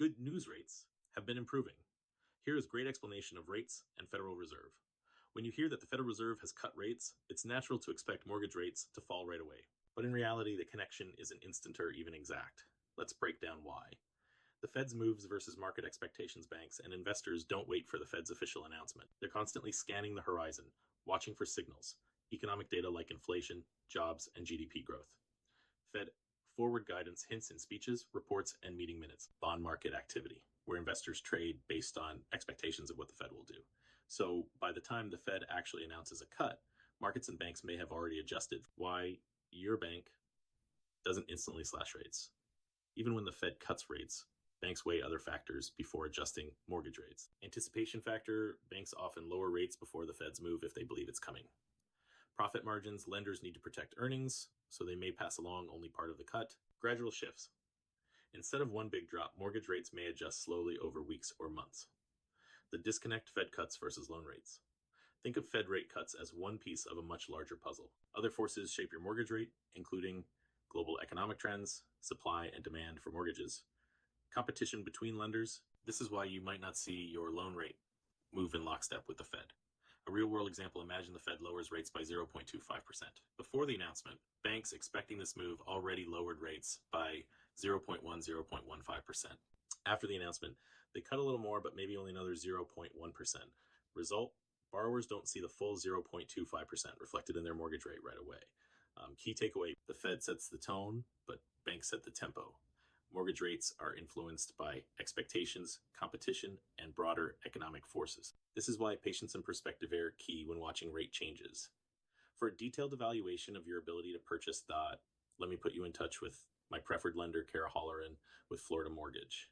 Good news rates have been improving. Here is a great explanation of rates and Federal Reserve. When you hear that the Federal Reserve has cut rates, it's natural to expect mortgage rates to fall right away. But in reality, the connection isn't instant or even exact. Let's break down why. The Fed's moves versus market expectations. Banks and investors don't wait for the Fed's official announcement. They're constantly scanning the horizon, watching for signals, economic data like inflation, jobs, and GDP growth. Fed forward guidance hints in speeches, reports, and meeting minutes. Bond market activity, where investors trade based on expectations of what the Fed will do. So by the time the Fed actually announces a cut, markets and banks may have already adjusted. Why your bank doesn't instantly slash rates. Even when the Fed cuts rates, banks weigh other factors before adjusting mortgage rates. Anticipation factor, banks often lower rates before the Fed's move if they believe it's coming. Profit margins, lenders need to protect earnings, so they may pass along only part of the cut. Gradual shifts. Instead of one big drop, mortgage rates may adjust slowly over weeks or months. The disconnect, Fed cuts versus loan rates. Think of Fed rate cuts as one piece of a much larger puzzle. Other forces shape your mortgage rate, including global economic trends, supply and demand for mortgages, competition between lenders. This is why you might not see your loan rate move in lockstep with the Fed. A real-world example, imagine the Fed lowers rates by 0.25%. Before the announcement, banks expecting this move already lowered rates by 0.15%. After the announcement, they cut a little more, but maybe only another 0.1%. Result, borrowers don't see the full 0.25% reflected in their mortgage rate right away. Key takeaway, the Fed sets the tone, but banks set the tempo. Mortgage rates are influenced by expectations, competition, and broader economic forces. This is why patience and perspective are key when watching rate changes. For a detailed evaluation of your ability to purchase, let me put you in touch with my preferred lender, Kara Holleran, with Florida Mortgage.